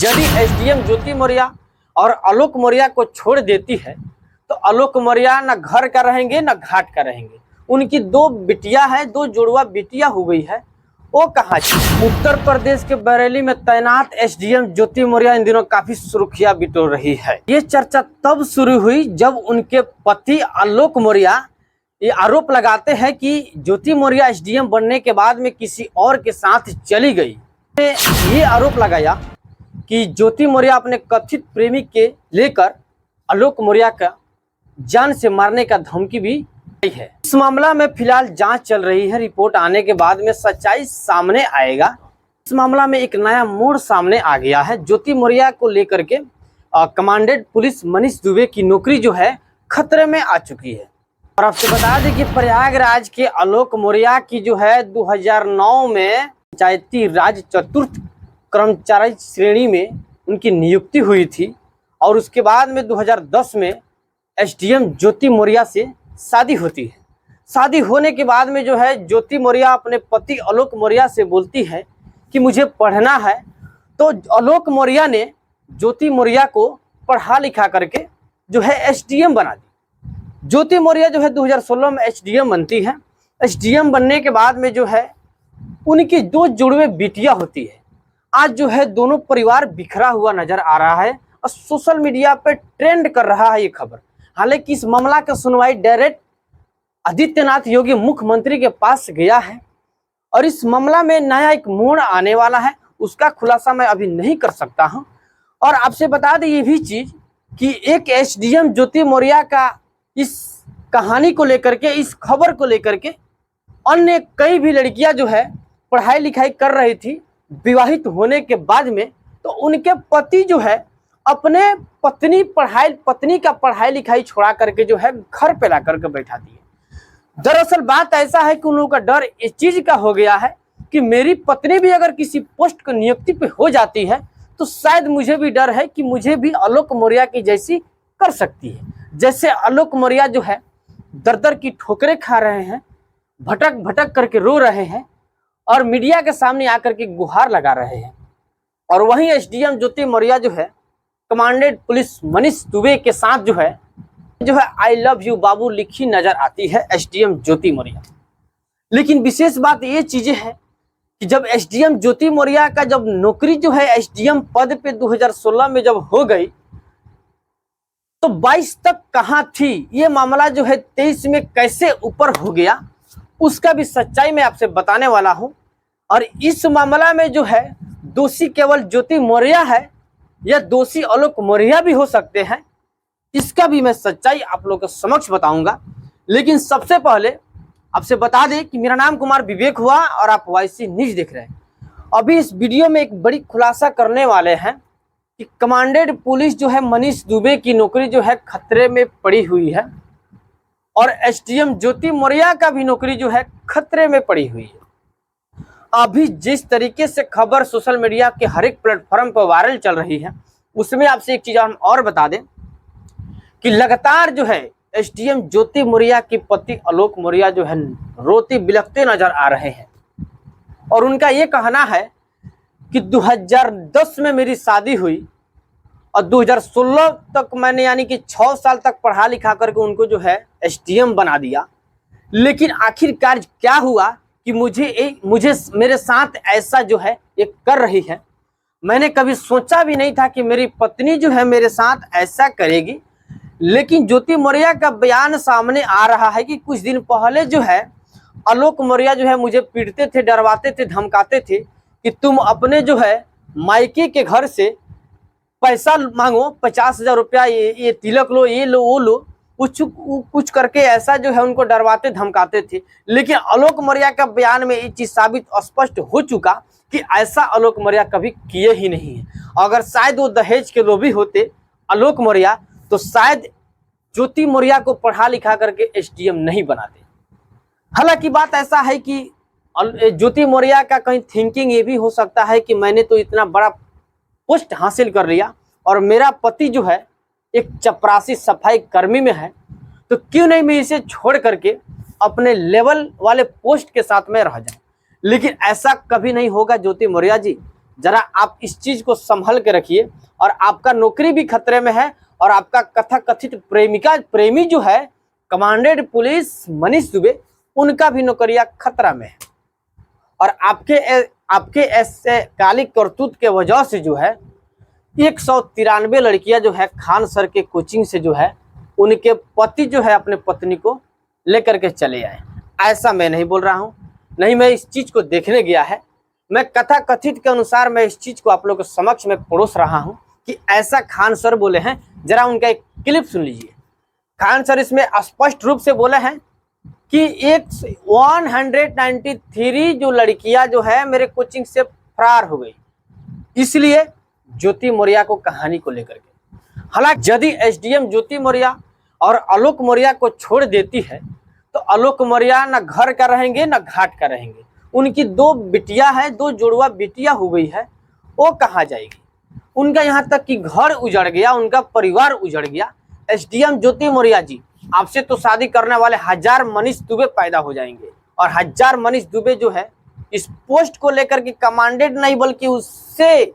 यदि एसडीएम ज्योति मौर्य और आलोक मौर्य को छोड़ देती है तो आलोक मौर्य न घर का रहेंगे न घाट का रहेंगे। उनकी दो बिटिया है, दो जुड़वा बिटिया हो गई है, वो कहाँ? उत्तर प्रदेश के बरेली में तैनात एसडीएम ज्योति मौर्य इन दिनों काफी सुर्खियां बिटोर रही है। ये चर्चा तब शुरू हुई जब उनके पति आलोक मौर्य ये आरोप लगाते हैं कि ज्योति मौर्य एसडीएम बनने के बाद में किसी और के साथ चली गई। ये आरोप लगाया कि ज्योति मौर्य अपने कथित प्रेमी के लेकर आलोक मौर्य का जान से मारने का धमकी भी दी है। इस मामला में फिलहाल जांच चल रही है। रिपोर्ट आने के बाद में सच्चाई सामने आएगा। इस मामला में एक नया मोड़ सामने आ गया है। ज्योति मौर्य को लेकर के कमांडेंट पुलिस मनीष दुबे की नौकरी जो है खतरे में आ चुकी है। और आपसे बता दें कि प्रयागराज के आलोक मौर्य की जो है 2009 में पंचायती राज चतुर्थ कर्मचारी श्रेणी में उनकी नियुक्ति हुई थी और उसके बाद में 2010 में एसडीएम ज्योति मौर्य से शादी होती है। शादी होने के बाद में जो है ज्योति मौर्य अपने पति आलोक मौर्य से बोलती है कि मुझे पढ़ना है, तो आलोक मौर्य ने ज्योति मौर्य को पढ़ा लिखा करके जो है एसडीएम बना दी। ज्योति मौर्य जो है 2016 में एसडीएम बनती है। एसडीएम बनने के बाद में जो है उनकी दो जुड़वे बिटिया होती है। आज जो है दोनों परिवार बिखरा हुआ नजर आ रहा है और सोशल मीडिया पे ट्रेंड कर रहा है ये खबर। हालांकि इस मामला का सुनवाई डायरेक्ट आदित्यनाथ योगी मुख्यमंत्री के पास गया है और इस मामला में नया एक मोड़ आने वाला है। उसका खुलासा मैं अभी नहीं कर सकता हूं। और आपसे बता दें ये भी चीज कि एक एसडीएम ज्योति मौर्य का इस कहानी को लेकर के, इस खबर को लेकर के अन्य कई भी लड़कियां जो है पढ़ाई लिखाई कर रही थी विवाहित होने के बाद में, तो उनके पति जो है अपने पत्नी का पढ़ाई लिखाई छोड़ा करके जो है घर पे ला करके बैठा दिए। दरअसल बात ऐसा है कि उन लोगों का डर इस चीज का हो गया है कि मेरी पत्नी भी अगर किसी पोस्ट की नियुक्ति पे हो जाती है तो शायद मुझे भी डर है कि मुझे भी आलोक मौर्य की जैसी कर सकती है। जैसे आलोक मौर्य जो है दर दर की ठोकरें खा रहे हैं, भटक भटक करके रो रहे हैं और मीडिया के सामने आकर के गुहार लगा रहे हैं। और वहीं एसडीएम ज्योति मौर्य जो है कमांडेंट पुलिस मनीष दुबे के साथ जो है आई लव यू बाबू लिखी नजर आती है एसडीएम ज्योति मौर्य। लेकिन विशेष बात ये चीजें है कि जब एसडीएम ज्योति मौर्य का जब नौकरी जो है एसडीएम पद पे 2016 में जब हो गई तो 22 तक कहां थी, ये मामला जो है 23 में कैसे ऊपर हो गया, उसका भी सच्चाई मैं आपसे बताने वाला हूं। और इस मामला में जो है दोषी केवल ज्योति मौर्य है या दोषी आलोक मौर्य भी हो सकते हैं, इसका भी मैं सच्चाई आप लोगों के समक्ष बताऊंगा। लेकिन सबसे पहले आपसे बता दें कि मेरा नाम कुमार विवेक हुआ और आप वाईसी न्यूज देख रहे हैं। अभी इस वीडियो में एक बड़ी खुलासा करने वाले हैं कि कमांडेंट पुलिस जो है मनीष दुबे की नौकरी जो है खतरे में पड़ी हुई है और एसडीएम ज्योति मौर्य का भी नौकरी जो है खतरे में पड़ी हुई है। अभी जिस तरीके से खबर सोशल मीडिया के हर एक प्लेटफॉर्म पर वायरल चल रही है उसमें आपसे एक चीज हम और बता दें कि लगातार जो है एसडीएम ज्योति मौर्य के पति आलोक मौर्य जो है रोते बिलखते नजर आ रहे हैं। और उनका ये कहना है कि 2010 में मेरी शादी हुई और 2016 तक मैंने यानी कि 6 साल तक पढ़ा लिखा करके उनको जो है एसडीएम बना दिया। लेकिन आखिरकार क्या हुआ कि मुझे मेरे साथ ऐसा जो है ये कर रही है। मैंने कभी सोचा भी नहीं था कि मेरी पत्नी जो है मेरे साथ ऐसा करेगी। लेकिन ज्योति मौर्य का बयान सामने आ रहा है कि कुछ दिन पहले जो है आलोक मौर्य जो है मुझे पीटते थे, डरवाते थे, धमकाते थे कि तुम अपने जो है मायके के घर से पैसा मांगो, 50,000 रुपया, ये तिलक लो, ये लो, वो लो, कुछ करके ऐसा जो है उनको डरवाते धमकाते थे। लेकिन आलोक मौर्य का बयान में ये चीज साबित स्पष्ट हो चुका कि ऐसा आलोक मौर्य कभी किए ही नहीं है। अगर शायद वो दहेज के लोभी होते आलोक मौर्य तो शायद ज्योति मौर्य को पढ़ा लिखा करके एसडीएम नहीं बनाते। हालांकि बात ऐसा है कि ज्योति मौर्य का कहीं थिंकिंग ये भी हो सकता है कि मैंने तो इतना बड़ा पोस्ट हासिल कर लिया और मेरा पति जो है एक चपरासी सफाई कर्मी में है, तो क्यों नहीं मैं इसे छोड़ करके अपने लेवल वाले पोस्ट के साथ में रह जाऊं। लेकिन ऐसा कभी नहीं होगा ज्योति मौर्य जी, जरा आप इस चीज को संभल के रखिए। और आपका नौकरी भी खतरे में है और आपका कथित प्रेमी जो है कमांडेड पुलिस मनीष दुबे, उनका भी नौकरियां खतरा में है। और आपके ऐसे काली करतूत के वजह से जो है 193 लड़कियां जो है खान सर के कोचिंग से जो है उनके पति जो है अपने पत्नी को लेकर के चले आए। ऐसा मैं नहीं बोल रहा हूं, नहीं मैं इस चीज को देखने गया है, मैं कथित के अनुसार मैं इस चीज को आप लोगों के समक्ष में परोस रहा हूं कि ऐसा खान सर बोले हैं। जरा उनका एक क्लिप सुन लीजिए। खान सर इसमें स्पष्ट रूप से बोले हैं कि 193 जो लड़कियां जो है मेरे कोचिंग से फरार हो गई, इसलिए ज्योति मौर्य को कहानी को लेकर के। हालांकि यदि एसडीएम ज्योति मौर्य और आलोक मौर्य को छोड़ देती है तो आलोक मौर्य न घर का रहेंगे न घाट का रहेंगे। उनकी 2 बिटिया है, 2 जुड़वा बिटिया हो गई है, वो कहाँ जाएगी? उनका यहाँ तक कि घर उजड़ गया, उनका परिवार उजड़ गया। एसडीएम ज्योति मौर्य जी, आपसे तो शादी करने वाले 1000 मनीष दुबे पैदा हो जाएंगे और 1000 मनीष दुबे जो है इस पोस्ट को लेकर के कमांडेड नहीं बल्कि उससे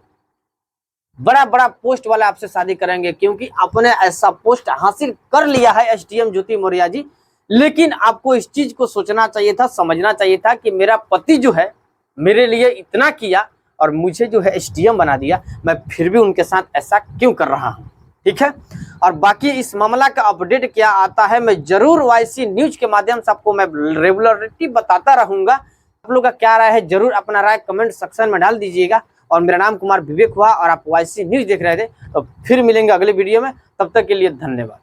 बड़ा पोस्ट वाले आपसे शादी करेंगे, क्योंकि आपने ऐसा पोस्ट हासिल कर लिया है एसडीएम ज्योति मौर्य जी। लेकिन आपको इस चीज को सोचना चाहिए था, समझना चाहिए था कि मेरा पति जो है मेरे लिए इतना किया और मुझे जो है एसडीएम बना दिया, मैं फिर भी उनके साथ ऐसा क्यों कर रहा हूं? ठीक है। और बाकी इस मामला का अपडेट क्या आता है मैं जरूर वाईसी न्यूज के माध्यम से आपको मैं रेगुलरिटी बताता रहूंगा। आप लोग का क्या राय है जरूर अपना राय कमेंट सेक्शन में डाल दीजिएगा। और मेरा नाम कुमार विवेक हुआ और आप वाईसी न्यूज देख रहे थे, तो फिर मिलेंगे अगले वीडियो में। तब तक के लिए धन्यवाद।